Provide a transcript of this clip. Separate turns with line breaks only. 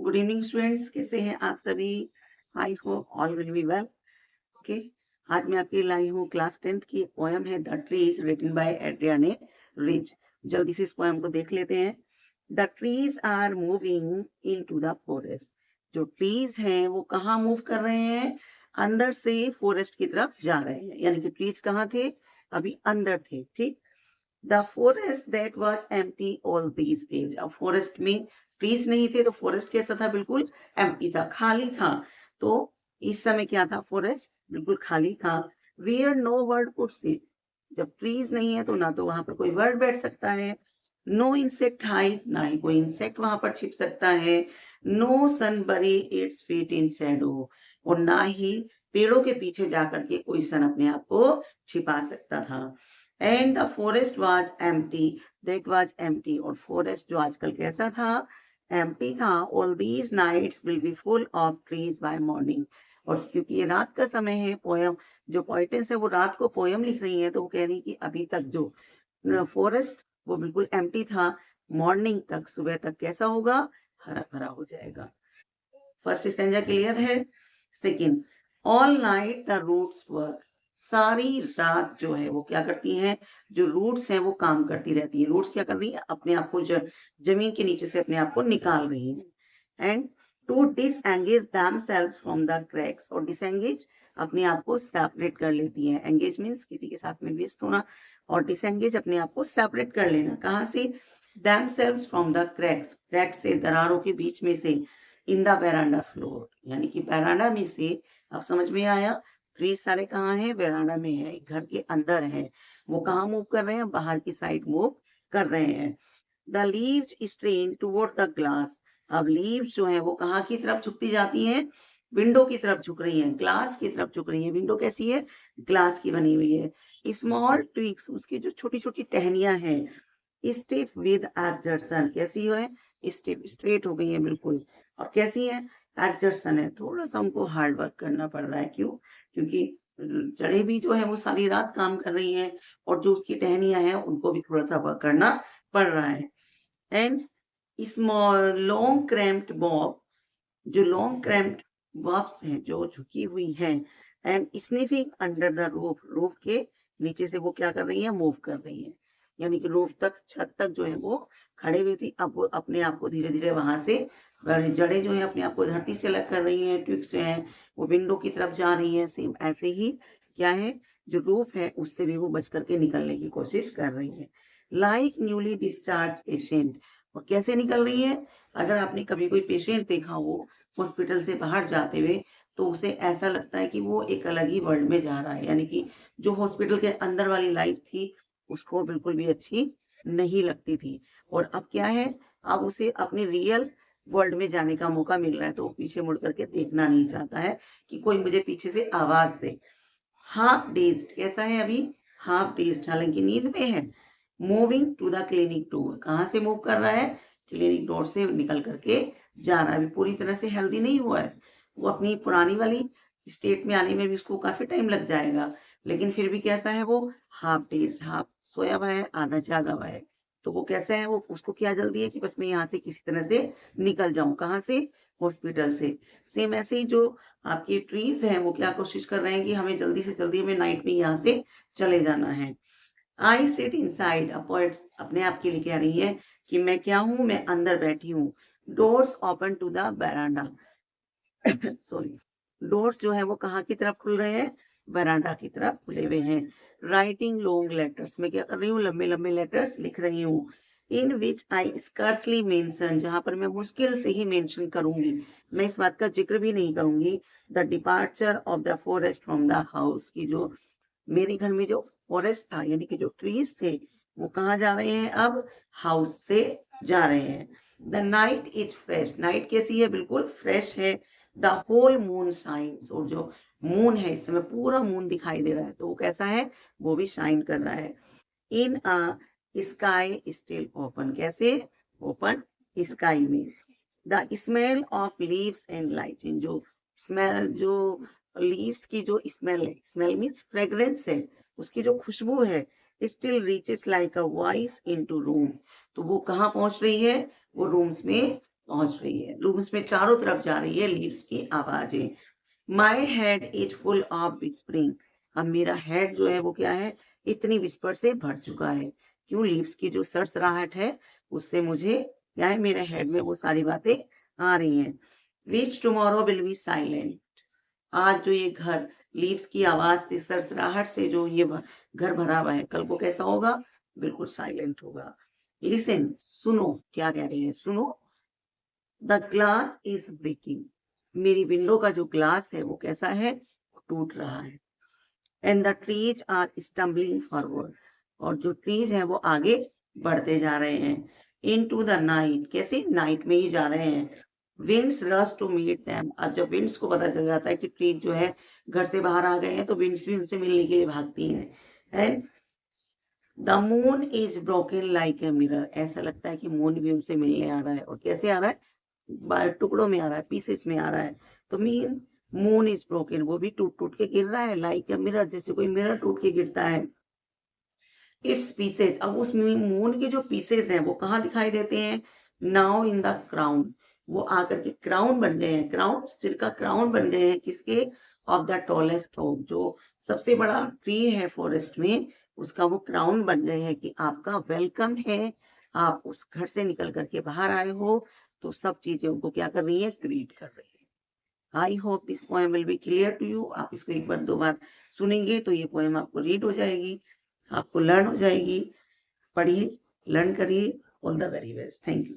Good evening students, कैसे हैं आप सभी? I hope all will be well. Okay, आज मैं आपके लिए लाई हूँ क्लास 10th की पोयम है the trees written by Adrienne Rich. जल्दी से इस पोयम को देख लेते हैं। The trees are moving into the forest. जो ट्रीज हैं वो कहाँ मूव कर रहे हैं? अंदर से फॉरेस्ट की तरफ जा रहे हैं। यानी कि ट्रीज कहाँ थे? अभी अंदर थे। ठीक। The forest that was empty all these days. अब फॉरेस्ट में ट्रीज नहीं थे तो फॉरेस्ट कैसा था? बिल्कुल एम्प्टी था, खाली था। तो इस समय क्या था? फॉरेस्ट बिल्कुल खाली था। Where no bird could sit. जब ट्रीज नहीं है तो ना तो वहां पर कोई बर्ड बैठ सकता है, नो इंसेक्ट हाइड, ना ही कोई इंसेक्ट वहां पर छिप सकता है, नो सन बरी इट्स फीट इन शैडो, और ना ही पेड़ों के पीछे जाकर के कोई सन अपने आप को छिपा सकता था। And the forest was empty, that was empty, और फॉरेस्ट जो आजकल कैसा था? एम्प्टी था। All these nights will be full of trees by morning. और क्योंकि ये रात का समय है, पोयम जो पोइटेंस है वो रात को पोयम लिख रही है, तो वो कह रही कि अभी तक जो फॉरेस्ट वो बिल्कुल एम्प्टी था, मॉर्निंग तक, सुबह तक कैसा होगा? हरा भरा हो जाएगा। फर्स्ट स्टैंजा क्लियर है। Second, all night the roots work. सारी रात जो है वो क्या करती हैं? जो रूट्स हैं वो काम करती रहती है। रूट्स क्या कर रही है? अपने आप को जमीन के नीचे से अपने आप को निकाल रही है। And to disengage themselves from the cracks, और डिसएंगेज अपने आप को सेपरेट कर लेती है। एंगेज मीन्स किसी के साथ में व्यस्त होना, और डिसएंगेज अपने आप को सेपरेट कर लेना। कहाँ से? themselves from the cracks, cracks से, दरारों के बीच में से। इन द वेरांडा फ्लोर, यानी कि वेरांडा में से। अब समझ में आया? ट्रीज सारे कहाँ हैं? वेरांडा में है, घर के अंदर है। वो कहाँ मूव कर रहे हैं? बाहर की साइड मूव कर रहे हैं। The leaves strain toward the glass. अब लीव्स जो है वो कहाँ की तरफ झुकती जाती हैं? विंडो की तरफ झुक रही है, ग्लास की तरफ झुक रही है। विंडो कैसी है? ग्लास की बनी हुई है। स्मॉल ट्विग्स, उसकी जो छोटी छोटी टहनियां हैं, स्टिफ विद एक्सर्शन, कैसी है? स्टिफ, स्ट्रेट हो गई है बिल्कुल। और कैसी है? एक्सर्शन है, थोड़ा सा उनको हार्ड वर्क करना पड़ रहा है। क्यों? क्योंकि जड़ें भी जो है वो सारी रात काम कर रही हैं, और जो उसकी टहनियां हैं उनको भी थोड़ा सा वर्क करना पड़ रहा है। And small long cramped Bob, जो लॉन्ग क्रैम्प्ड बॉब्स हैं जो झुकी हुई हैं, and sniffing under the roof, roof के नीचे से वो क्या कर रही है? मूव कर रही है। यानी कि रूफ तक, छत तक जो है वो खड़े हुई थी, अब वो अपने आप को धीरे धीरे वहां से, जड़ें जो है अपने आप को धरती से अलग कर रही हैं, ट्विग्स जो है वो विंडो की तरफ जा रही है। सेम ऐसे ही क्या है? जो रूफ है उससे भी वो बच करके निकलने की कोशिश कर रही है। लाइक न्यूली डिस्चार्ज पेशेंट, और कैसे निकल रही है? अगर आपने कभी कोई पेशेंट देखा हो हॉस्पिटल से बाहर जाते हुए, तो उसे ऐसा लगता है कि वो एक अलग ही वर्ल्ड में जा रहा है। यानी कि जो हॉस्पिटल के अंदर वाली लाइफ थी उसको बिल्कुल भी अच्छी नहीं लगती थी, और अब क्या है? अब उसे अपने रियल वर्ल्ड में जाने का मौका मिल रहा है, तो वो पीछे मुड़ करके देखना नहीं चाहता है कि कोई मुझे पीछे से आवाज दे। हाफ डेज्ड, कैसा है अभी? हाफ डेज्ड, हालांकि नींद में है। Moving to the clinic door, कहाँ से मूव कर रहा है? क्लिनिक डोर से निकल करके जा रहा है। अभी पूरी तरह से हेल्दी नहीं हुआ है, वो अपनी पुरानी वाली स्टेट में आने में भी उसको काफी टाइम लग जाएगा। लेकिन फिर भी कैसा है वो? हाफ डेज्ड, हाफ सोया हुआ है, आधा जागा हुआ है। तो वो कैसा है? वो, उसको क्या जल्दी है कि बस मैं यहाँ से किसी तरह से निकल जाऊं। कहाँ से? हॉस्पिटल से। सेम ऐसे ही जो आपके ट्रीज हैं वो क्या कोशिश कर रहे हैं कि हमें जल्दी से जल्दी, हमें नाइट में यहाँ से चले जाना है। आई सिट इनसाइड, पोएट अपने आप के लिए कह रही है कि मैं क्या हूं? मैं अंदर बैठी हूँ। Doors open to the veranda, sorry, doors जो है वो कहाँ की तरफ खुल रहे हैं? बरांडा की तरफ खुले हुए हैं। राइटिंग लॉन्ग लेटर्स, मैं क्या कर रही हूँ? लंबे लंबे लेटर्स लिख रही हूँ। इन विच आई स्कर्सली मेंशन, जहां पर मैं मुश्किल से ही मेंशन करूंगी, मैं इस बात का जिक्र भी नहीं करूंगी, the departure of the forest from the house, की जो मेरे घर में जो फॉरेस्ट था, यानी कि जो ट्रीज थे, वो कहाँ जा रहे हैं? अब हाउस से जा रहे हैं। The night is fresh, night कैसी है? बिल्कुल फ्रेश है। द होल मून शाइन्स, और जो मून है इस समय पूरा मून दिखाई दे रहा है, तो वो कैसा है? वो भी शाइन कर रहा है। In a sky still open, कैसे? ओपन स्काई में। The smell of leaves and lichen, जो स्मेल, जो लीव्स की जो स्मेल है, स्मेल मीन्स फ्रेग्रेंस है, उसकी जो खुशबू है, still reaches like a voice into rooms, तो वो कहाँ पहुंच रही है? वो रूम्स में पहुंच रही है, रूम्स में चारों तरफ जा रही है लीव्स की आवाजें। My head is full of whispering, अब मेरा हेड जो है वो क्या है, इतनी विस्पर से भर चुका है। क्यों? लीव्स की जो सरसराहट है उससे मुझे क्या है, मेरे हेड में वो सारी बातें आ रही हैं। विच टुमारो विल बी साइलेंट, आज जो ये घर लीव्स की आवाज से सरसराहट से जो ये घर भरा हुआ है, कल को कैसा होगा? बिल्कुल साइलेंट होगा। लिसन, सुनो, क्या कह रहे हैं, सुनो। द ग्लास इज ब्रेकिंग, मेरी विंडो का जो ग्लास है वो कैसा है, टूट रहा है। And the trees are stumbling forward, और जो ट्रीज हैं वो आगे बढ़ते जा रहे हैं। इन टू द नाइट, कैसे? नाइट में ही जा रहे हैं। Winds rush to meet them, अब जब विंड्स को पता चल जाता है कि ट्रीज जो है घर से बाहर आ गए हैं, तो विंड्स भी उनसे मिलने के लिए भागती हैं। And the moon is broken like a mirror, ऐसा लगता है कि मून भी उनसे मिलने आ रहा है, और कैसे आ रहा है? टुकड़ों में आ रहा है, पीसेस में आ रहा है। तो मीन मून इज ब्रोकन, वो भी टूट टूट के गिर रहा है, लाइक ए मिरर, जैसे कोई मिरर टूट के गिरता है। इट्स पीसेस, अब उस मून के जो पीसेस हैं वो कहाँ दिखाई देते हैं? नाउ इन द क्राउन, वो आकर के क्राउन बन गए हैं, क्राउन, सिर का क्राउन बन गए हैं, किसके? ऑफ द टॉलेस्ट ओक, जो सबसे बड़ा ट्री है फॉरेस्ट में, उसका वो क्राउन बन गए हैं कि आपका वेलकम है, आप उस घर से निकल करके बाहर आए हो, तो सब चीजें उनको क्या कर रही है? ग्रीट कर रही है। I hope this poem will be clear to you, आप इसको एक बार दो बार सुनेंगे तो ये पोएम आपको रीड हो जाएगी, आपको लर्न हो जाएगी। पढ़िए, लर्न करिए। All the very best, thank you.